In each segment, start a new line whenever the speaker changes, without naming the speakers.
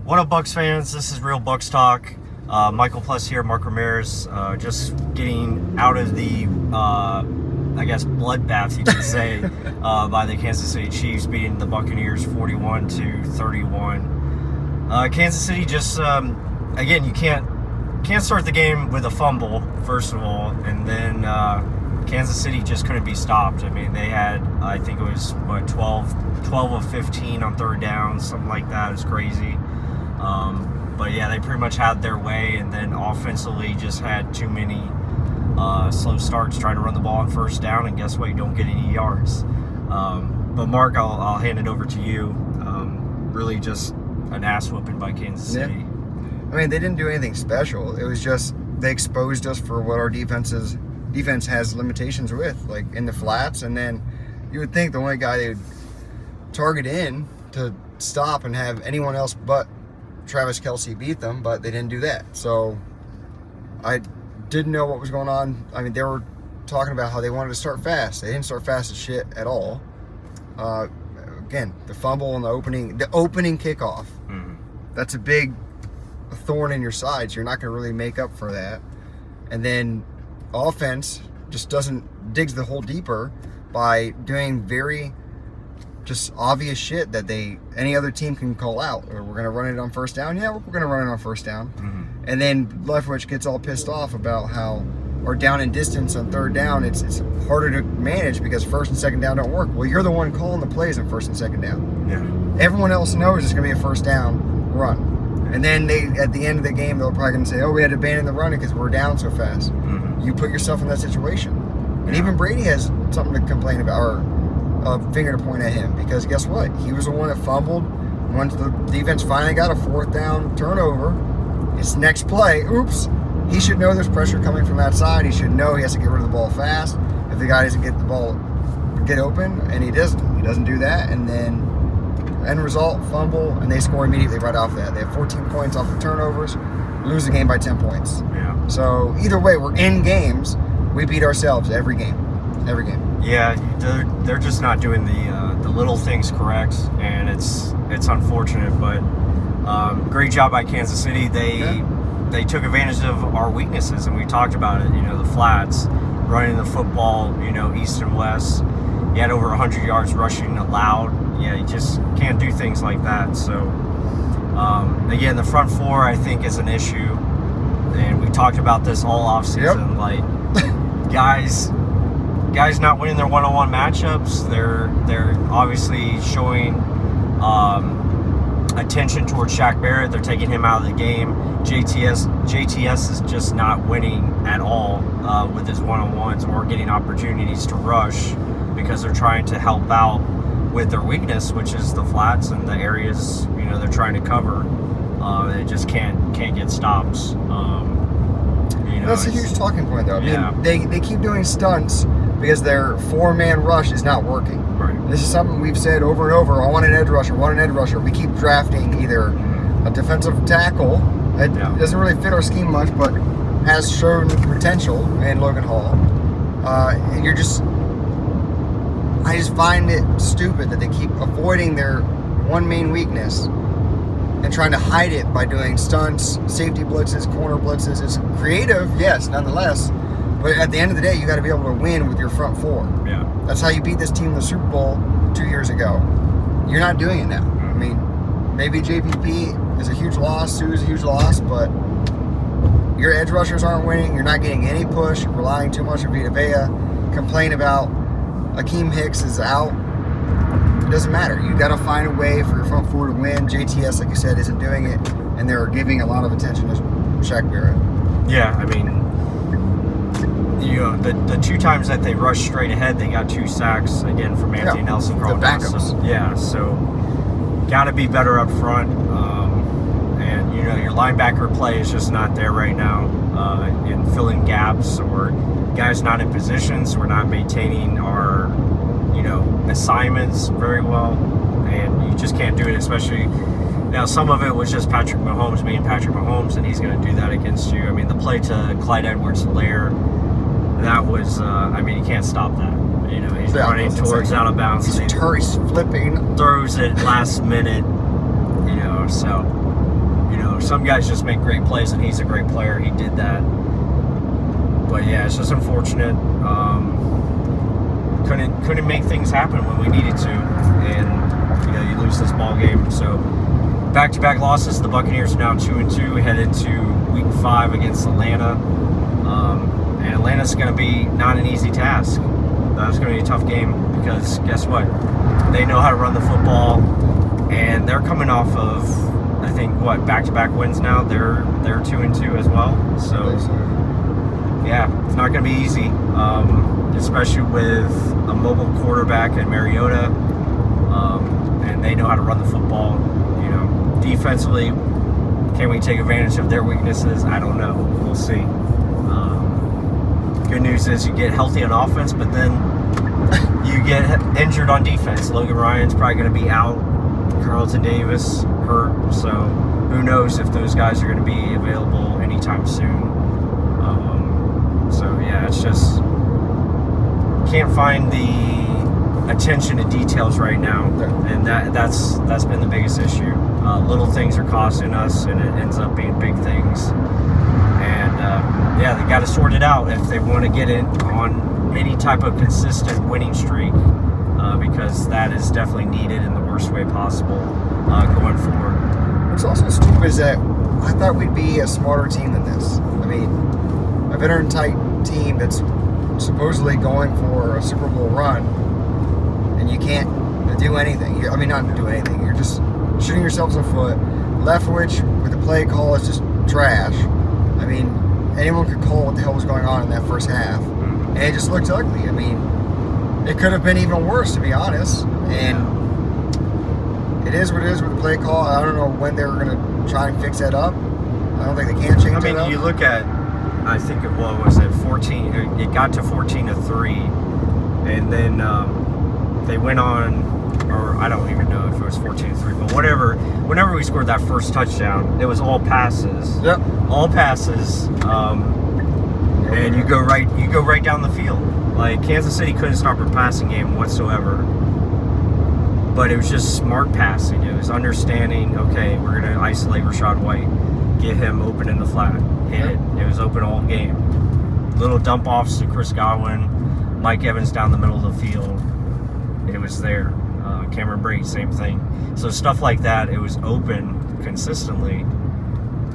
What up, Bucs fans? This is Real Bucs Talk. Michael Plus here, Mark Ramirez, just getting out of the, I guess, bloodbath, you could say, by the Kansas City Chiefs beating the Buccaneers 41-31. Kansas City just, again, you can't start the game with a fumble, first of all, and then Kansas City just couldn't be stopped. I mean, they had, I think it was, 12 of 15 on third down, something like that. It was crazy. But yeah, they pretty much had their way, and then offensively just had too many slow starts trying to run the ball on first down, and guess what? You don't get any yards. But Mark, I'll hand it over to you. Really just an ass whooping by Kansas City.
Yeah. I mean, they didn't do anything special. It was just they exposed us for what our defense has limitations with, like in the flats. And then you would think the only guy they would target in to stop and have anyone else but Travis Kelce beat them, but they didn't do that. So I didn't know what was going on. I mean, they were talking about how they wanted to start fast. They didn't start fast as shit at all. Again, the fumble and the opening kickoff. Mm-hmm. That's a big thorn in your side. So you're not going to really make up for that. And then offense just digs the hole deeper by doing very just obvious shit that any other team can call out. Or we're going to run it on first down. Yeah, we're going to run it on first down. Mm-hmm. And then Leftwich gets all pissed off about how our down and distance on third down, it's harder to manage because first and second down don't work. Well, you're the one calling the plays on first and second down. Yeah. Everyone else knows it's going to be a first down run. And then at the end of the game, they're probably going to say, oh, we had to abandon the running because we're down so fast. Mm-hmm. You put yourself in that situation. And even Brady has something to complain about, or a finger to point at him, because guess what? He was the one that fumbled. Once the defense finally got a fourth down turnover, his next play, oops, he should know there's pressure coming from that side. He should know he has to get rid of the ball fast. If the guy doesn't get open, and he doesn't do that, and then end result, fumble, and they score immediately right off that. They have 14 points off the turnovers, lose the game by 10 points. Yeah. So either way, we're in games. We beat ourselves every game. Every game.
Yeah, they're just not doing the little things Correct, and it's unfortunate, but great job by Kansas City. They took advantage of our weaknesses, and we talked about it. The flats, running the football, east and west. He had over 100 yards rushing allowed. Yeah, you just can't do things like that. So again, the front four I think is an issue, and we talked about this all offseason. Yep. Like guys not winning their one-on-one matchups. They're obviously showing attention towards Shaq Barrett. They're taking him out of the game. JTS is just not winning at all with his one-on-ones or getting opportunities to rush because they're trying to help out with their weakness, which is the flats and the areas they're trying to cover. They just can't get stops.
That's a huge talking point, though. I mean, they keep doing stunts because their four-man rush is not working. Right. This is something we've said over and over. I want an edge rusher. We keep drafting either a defensive tackle that doesn't really fit our scheme much, but has shown potential in Logan Hall. And I just find it stupid that they keep avoiding their one main weakness and trying to hide it by doing stunts, safety blitzes, corner blitzes. It's creative, yes, nonetheless. But at the end of the day, you got to be able to win with your front four. Yeah. That's how you beat this team in the Super Bowl 2 years ago. You're not doing it now. Mm-hmm. I mean, maybe JPP is a huge loss, Sue is a huge loss, but your edge rushers aren't winning. You're not getting any push. You're relying too much on Vita Vea. Complain about Akeem Hicks is out. It doesn't matter. You got to find a way for your front four to win. JTS, like you said, isn't doing it, and they're giving a lot of attention to Shaq Barrett.
Yeah, I mean, the two times that they rushed straight ahead, they got 2 sacks again from Anthony Nelson.
The backups.
So got to be better up front, and your linebacker play is just not there right now in filling gaps or guys not in positions. We're not maintaining our assignments very well, and you just can't do it, especially now. Some of it was just Patrick Mahomes being Patrick Mahomes, and he's going to do that against you. I mean, the play to Clyde Edwards-Helaire, that was you can't stop that. He's running towards out of bounds.
He's flipping,
throws it last minute. So some guys just make great plays, and he's a great player. He did that. But yeah, it's just unfortunate. Couldn't make things happen when we needed to, and you lose this ball game. So back-to-back losses. The Buccaneers are now 2-2. We head into Week 5 against Atlanta, and Atlanta's going to be not an easy task. That's going to be a tough game because guess what? They know how to run the football, and they're coming off of I think back-to-back wins now. They're 2-2 as well. So yeah, it's not going to be easy. Especially with a mobile quarterback in Mariota, and they know how to run the football. Defensively, can we take advantage of their weaknesses? I don't know. We'll see. Good news is you get healthy on offense, but then you get injured on defense. Logan Ryan's probably going to be out. Carlton Davis hurt, so who knows if those guys are going to be available anytime soon. So yeah, it's just can't find the attention to details right now, and that's been the biggest issue. Little things are costing us, and it ends up being big things. And yeah, they got to sort it out if they want to get in on any type of consistent winning streak, because that is definitely needed in the worst way possible going forward.
What's also stupid is that I thought we'd be a smarter team than this. I mean, a veteran type team that's supposedly going for a Super Bowl run, and you can't do anything. Not do anything. You're just shooting yourselves in the foot. Leftwich with the play call is just trash. I mean, anyone could call what the hell was going on in that first half, and it just looked ugly. I mean, it could have been even worse, to be honest. And it is what it is with the play call. I don't know when they're going to try and fix that up. I don't think they can change that up.
You look at, I think it was at 14. It got to 14-3, and then they went on, or I don't even know if it was 14-3, but whatever. Whenever we scored that first touchdown, it was all passes.
Yep.
All passes, and you go right down the field. Like Kansas City couldn't stop our passing game whatsoever. But it was just smart passing. It was understanding. Okay, we're gonna isolate Rachaad White, get him open in the flat, hit it. It was open all game. Little dump offs to Chris Godwin, Mike Evans down the middle of the field. It was there. Cameron Brate, same thing. So stuff like that, it was open consistently,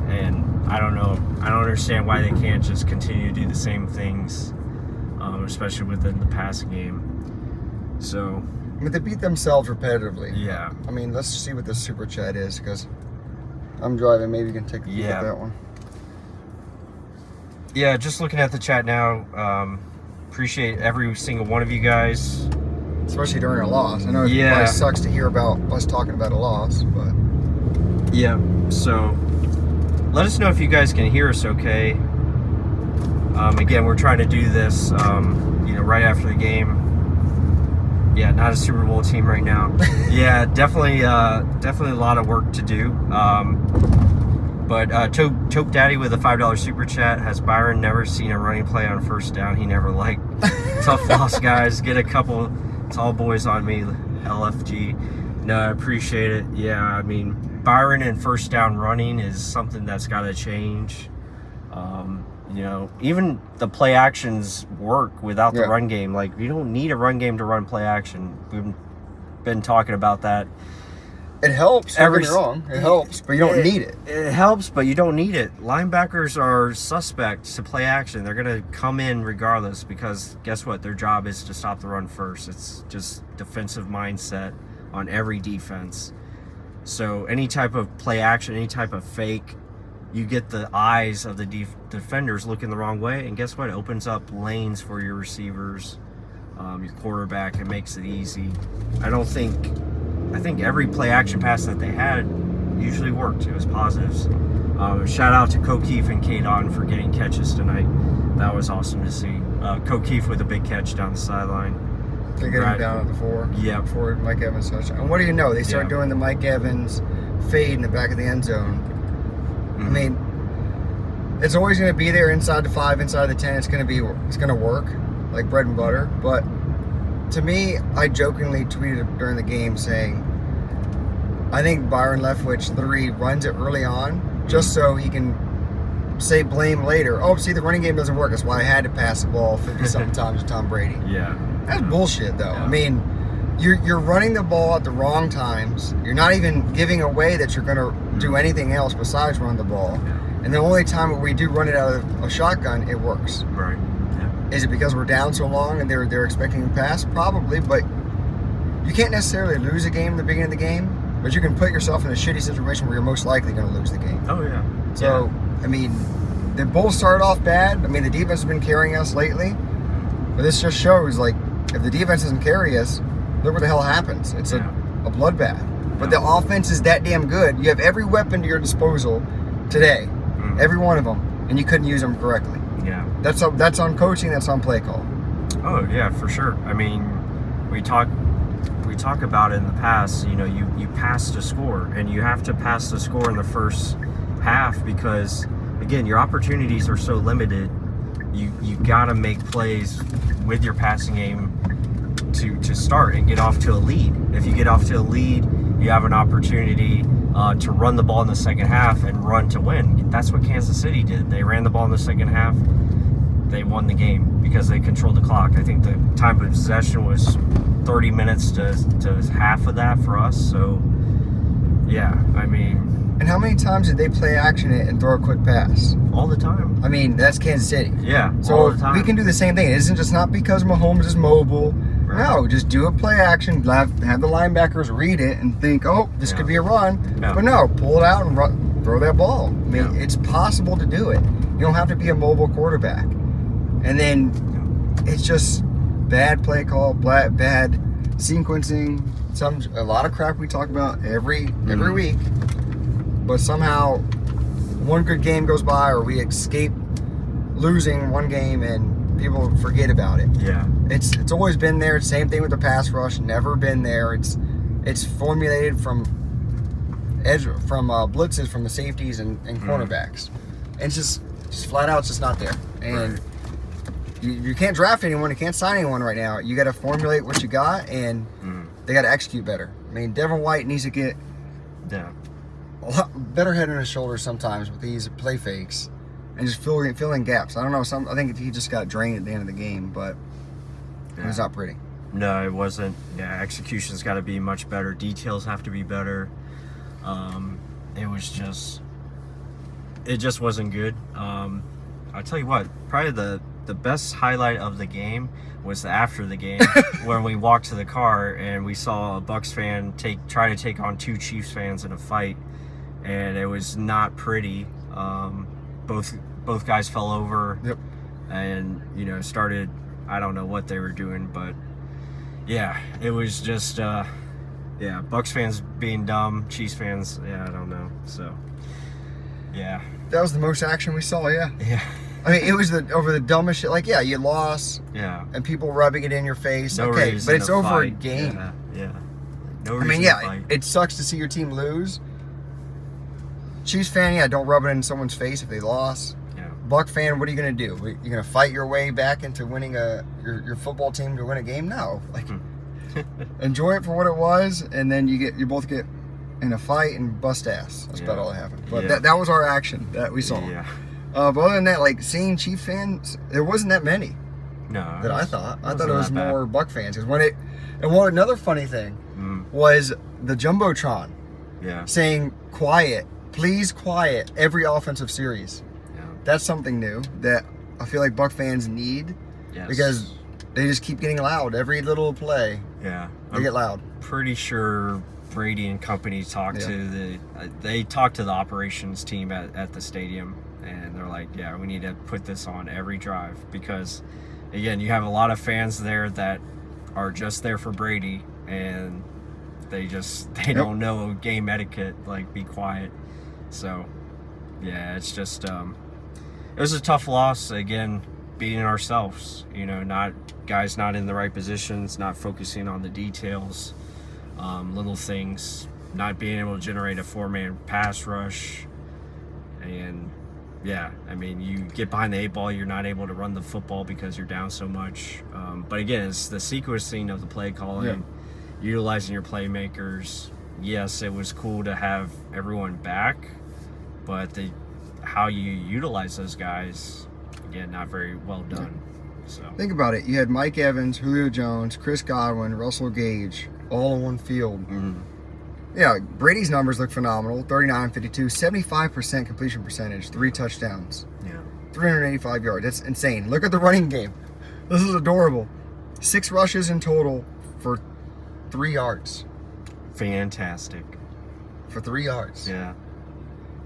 and I don't know. I don't understand why they can't just continue to do the same things, especially within the passing game. So.
I mean, they beat themselves repetitively.
Yeah.
I mean, let's see what this super chat is, because I'm driving. Maybe you can take a look at that one.
Yeah, just looking at the chat now. Appreciate every single one of you guys.
Especially during a loss. I know it probably sucks to hear about us talking about a loss, but...
Yeah, so let us know if you guys can hear us okay. Again, we're trying to do this, right after the game. Yeah, not a Super Bowl team right now. Yeah, definitely a lot of work to do. But Choke Daddy with a $5 super chat. Has Byron never seen a running play on first down he never liked? Tough loss, guys. Get a couple tall boys on me, LFG. No, I appreciate it. Yeah, I mean, Byron and first down running is something that's got to change. Even the play actions work without the run game. Like, you don't need a run game to run play action. We've been talking about that.
It helps. Don't get me wrong. It helps, but you don't need it.
It helps, but you don't need it. Linebackers are suspect to play action. They're going to come in regardless because guess what? Their job is to stop the run first. It's just defensive mindset on every defense. So any type of play action, any type of fake, you get the eyes of the defenders looking the wrong way, and guess what? It opens up lanes for your receivers, your quarterback. It makes it easy. I think every play action pass that they had usually worked. It was positives. Shout out to Kokeef and Kadon for getting catches tonight. That was awesome to see. Kokeef with a big catch down the sideline.
They get him down at the 4.
Yeah.
Before Mike Evans touchdown. And what do you know? They start doing the Mike Evans fade in the back of the end zone. I mean, it's always going to be there inside the 5, inside the 10. It's going to work like bread and butter. But to me, I jokingly tweeted during the game saying, I think Byron Leftwich literally runs it early on just so he can say blame later. Oh, see, the running game doesn't work. That's why I had to pass the ball 50-something times to Tom Brady.
Yeah.
That's bullshit, though.
Yeah.
I mean, you're running the ball at the wrong times. You're not even giving away that you're going to do anything else besides run the ball.
Yeah.
And the only time that we do run it out of a shotgun, it works.
Right. Yeah.
Is it because we're down so long and they're expecting a pass? Probably, but you can't necessarily lose a game in the beginning of the game, but you can put yourself in a shitty situation where you're most likely going to lose the game.
Oh, yeah.
So, I mean, they both started off bad. I mean, the defense has been carrying us lately, but this just shows, like, if the defense doesn't carry us, look what the hell happens. It's a bloodbath. But the offense is that damn good. You have every weapon to your disposal today, every one of them, and you couldn't use them correctly.
Yeah.
That's on coaching. That's on play call.
Oh, yeah, for sure. I mean, we talk about it in the past. You know, you pass to score, and you have to pass the score in the first half because, again, your opportunities are so limited. You got to make plays with your passing game to start and get off to a lead. If you get off to a lead, you have an opportunity to run the ball in the second half and run to win. That's what Kansas City did. They ran the ball in the second half. They won the game because they controlled the clock. I think the time of possession was 30 minutes to half of that for us. So, yeah, I mean...
And how many times did they play action it and throw a quick pass?
All the time.
I mean, that's Kansas City.
Yeah,
so
all the time.
We can do the same thing. It isn't just not because Mahomes is mobile.
Right.
No, just do a play action, have the linebackers read it and think, oh, this could be a run.
Yeah.
But no, pull it out and throw that ball. I mean,
Yeah.
it's possible to do it. You don't have to be a mobile quarterback. And then it's just bad play call, bad sequencing, a lot of crap we talk about every week. But somehow one good game goes by or we escape losing one game and people forget about it.
Yeah.
It's always been there. Same thing with the pass rush. Never been there. It's formulated from blitzes from the safeties and cornerbacks. And it's just flat out, it's just not there. And you can't draft anyone. You can't sign anyone right now. You got to formulate what you got, and they got to execute better. I mean, Devin White needs to get a lot better head on his shoulders sometimes with these play fakes and just filling gaps. I don't know. I think he just got drained at the end of the game, but it was not pretty.
No, it wasn't. Yeah, execution's got to be much better. Details have to be better. It just wasn't good. I'll tell you what, probably the best highlight of the game was after the game when we walked to the car and we saw a Bucs fan try to take on two Chiefs fans in a fight, and it was not pretty. Both guys fell over.
Yep.
And started, I don't know what they were doing, but yeah, it was just Bucs fans being dumb, Chiefs fans, I don't know. So yeah,
that was the most action we saw. Yeah. I mean, it was over the dumbest shit. Like, yeah, you lost. Yeah. And people rubbing it in your face.
No
okay,
reason
but it's
to
over
fight.
a game.
Yeah. No reason.
I mean,
to fight.
it sucks to see your team lose. Chiefs fan, don't rub it in someone's face if they lost.
Yeah.
Buck fan, what are you gonna do? You're gonna fight your way back into winning your football team to win a game? No. Like, enjoy it for what it was, and then you both get in a fight and bust ass. That's about all that happened. But that was our action that we saw.
Yeah.
But other than that, like, seeing Chief fans, there wasn't that many.
No.
I thought it was more
bad.
Buck fans. Another funny thing was the Jumbotron saying quiet, please quiet, every offensive series. Yeah. That's something new that I feel like Buck fans need because they just keep getting loud every little play. Yeah. They get loud.
Pretty sure Brady and company talked to the operations team at the stadium, and they're like, we need to put this on every drive because, again, you have a lot of fans there that are just there for Brady, and they don't know game etiquette, like be quiet. So it's just it was a tough loss. Again, beating ourselves, not in the right positions, not focusing on the details, little things, not being able to generate a 4-man pass rush. And I mean, you get behind the 8 ball, you're not able to run the football because you're down so much. But again, it's the sequencing of the play calling, utilizing your playmakers. Yes, it was cool to have everyone back, but how you utilize those guys, again, not very well done. So
think about it. You had Mike Evans, Julio Jones, Chris Godwin, Russell Gage, all in one field. Yeah, Brady's numbers look phenomenal. 39, 52, 75% completion percentage, 3 touchdowns.
Yeah.
385 yards. That's insane. Look at the running game. This is adorable. 6 rushes in total for 3 yards.
Fantastic.
For 3 yards.
Yeah.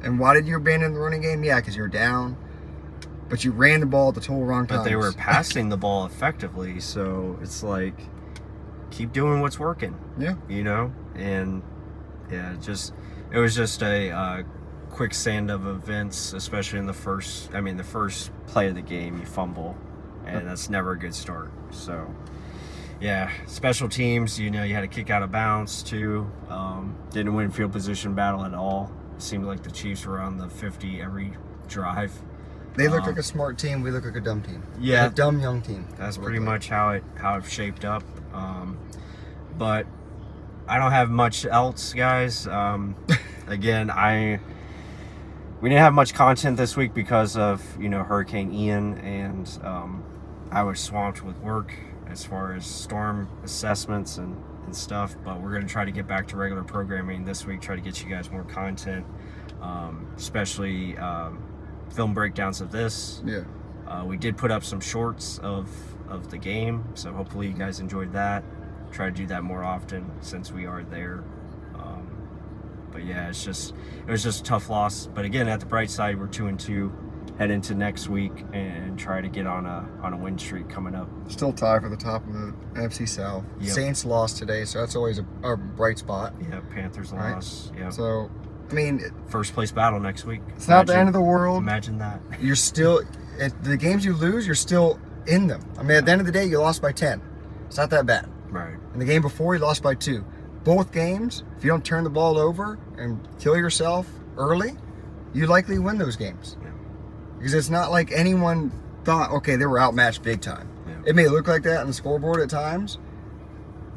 And why did you abandon the running game? Yeah, because you're down. But you ran the ball at the total wrong times.
But they were passing the ball effectively, so it's like, keep doing what's working.
Yeah.
You know? And yeah, it was just a quick sand of events, especially in the first play of the game, you fumble, and that's never a good start. So yeah, special teams, you had a kick out of bounds too. Didn't win field position battle at all. It seemed like the Chiefs were on the 50 every drive.
They look like a smart team. We look like a dumb team.
Yeah,
a dumb young team.
That's pretty much how it shaped up. But I don't have much else, guys. Again, we didn't have much content this week because of Hurricane Ian, and I was swamped with work as far as storm assessments and stuff. But we're gonna try to get back to regular programming this week. Try to get you guys more content, especially film breakdowns of this.
Yeah.
We did put up some shorts of the game, so hopefully you guys enjoyed that. Try to do that more often since we are there. But yeah, it was just a tough loss. But again, at the bright side, we're 2-2, head into next week and try to get on a win streak coming up.
Still tied for the top of the NFC South.
Yep.
Saints lost today, so that's always a bright spot.
Yeah, Panthers
Right?
lost. Yeah.
So, I mean,
first place battle next week.
It's not the end of the world.
Imagine that.
You're still at the games you lose. You're still in them. I mean, at the end of the day, you lost by 10. It's not that bad.
Right.
In the game before, you lost by 2. Both games, if you don't turn the ball over and kill yourself early, you likely win those games.
Yeah.
Because it's not like anyone thought, okay, they were outmatched big time.
Yeah.
It may look like that on the scoreboard at times,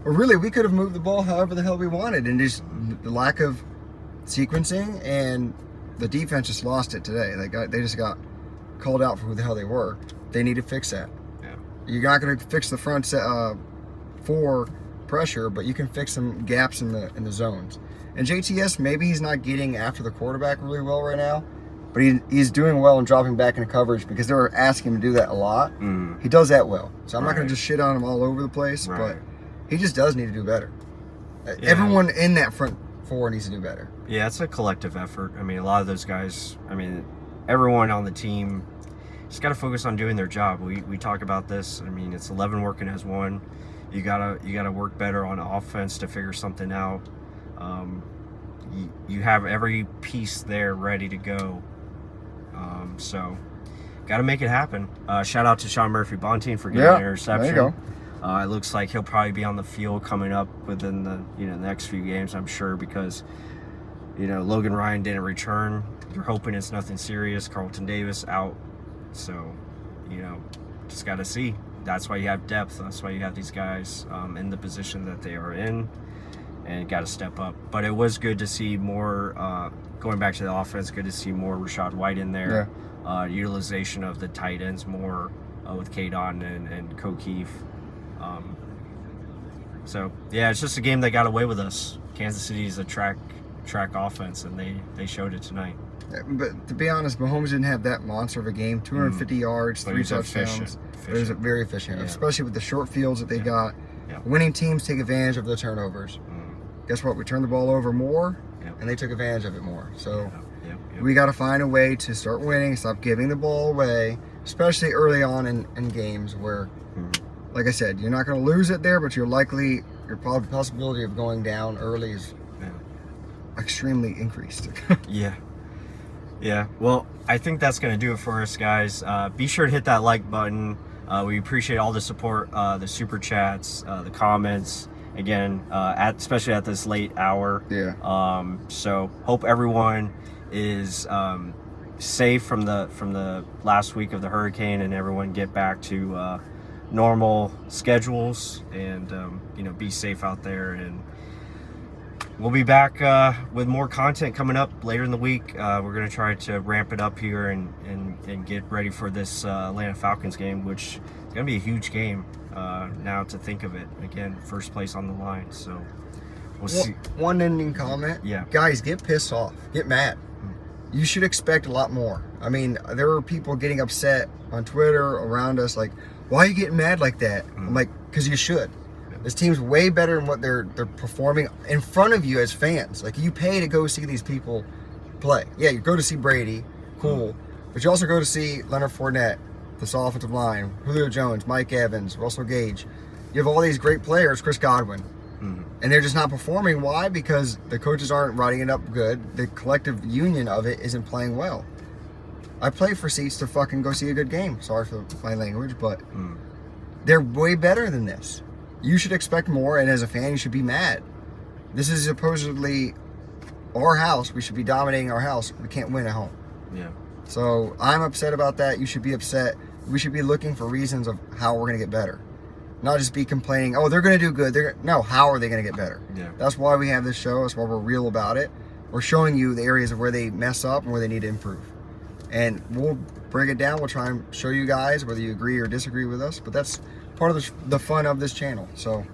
but really, we could have moved the ball however the hell we wanted, and just the lack of sequencing, and the defense just lost it today. They just got called out for who the hell they were. They need to fix that.
Yeah.
You're not going to fix the front 4 pressure, but you can fix some gaps in the zones. And JTS, maybe he's not getting after the quarterback really well right now, but he's doing well in dropping back into coverage because they were asking him to do that a lot. He does that well. So I'm not going to just shit on him all over the place, but he just does need to do better. Yeah. Everyone in that front 4 needs to do better.
Yeah, it's a collective effort. I mean, a lot of those guys, everyone on the team just got to focus on doing their job. We talk about this. I mean, it's 11 working as one. You gotta work better on offense to figure something out. You have every piece there ready to go. So got to make it happen. Shout out to Sean Murphy-Bonteen for getting an interception.
There you go.
It looks like he'll probably be on the field coming up within the next few games, I'm sure, because Logan Ryan didn't return. You're hoping it's nothing serious. Carlton Davis out. So just got to see. That's why you have depth. That's why you have these guys in the position that they are in, and got to step up. But it was good to see more, going back to the offense, good to see more Rashad White in there. Yeah. Utilization of the tight ends more with Kadon and Kokeef. So, yeah, it's just a game that got away with us. Kansas City is a track offense, and they showed it tonight.
But to be honest, Mahomes didn't have that monster of a game. 250 yards, 3 touchdowns. It was very efficient, especially with the short fields that they got. Yeah. Winning teams take advantage of the turnovers. Guess what? We turned the ball over more, and they took advantage of it more. So we got to find a way to start winning, stop giving the ball away, especially early on in games where, like I said, you're not going to lose it there, but your possibility of going down early is extremely increased. Yeah, well, I think that's going to do it for us, guys. Be sure to hit that like button. We appreciate all the support, the super chats, the comments. Again, especially at this late hour. Yeah.
So hope everyone is safe from the last week of the hurricane, and everyone get back to normal schedules, and be safe out there, and we'll be back with more content coming up later in the week. We're going to try to ramp it up here and get ready for this Atlanta Falcons game, which is going to be a huge game now to think of it. Again, first place on the line. So we'll see.
One ending comment.
Yeah.
Guys, get pissed off. Get mad. You should expect a lot more. I mean, there are people getting upset on Twitter around us like, why are you getting mad like that? I'm like, because you should. This team's way better than what they're performing in front of you as fans. Like, you pay to go see these people play. Yeah, you go to see Brady, cool. But you also go to see Leonard Fournette, this offensive line, Julio Jones, Mike Evans, Russell Gage. You have all these great players, Chris Godwin. And they're just not performing. Why? Because the coaches aren't writing it up good. The collective union of it isn't playing well. I play for seats to fucking go see a good game. Sorry for my language, but they're way better than this. You should expect more, and as a fan, you should be mad. This is supposedly our house. We should be dominating our house. We can't win at home.
Yeah.
So I'm upset about that. You should be upset. We should be looking for reasons of how we're going to get better. Not just be complaining, oh, they're going to do good. No, how are they going to get better?
Yeah.
That's why we have this show. That's why we're real about it. We're showing you the areas of where they mess up and where they need to improve. And we'll break it down. We'll try and show you guys whether you agree or disagree with us. But that's part of the fun of this channel. So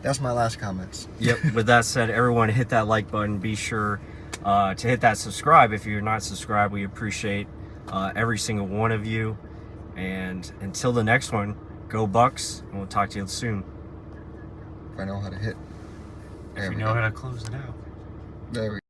that's my last comments.
Yep. With that said, everyone hit that like button. Be sure to hit that subscribe. If you're not subscribed, we appreciate every single one of you. And until the next one, go Bucs, and we'll talk to you soon.
If I know how to hit.
If you know how to close it out.
There we go.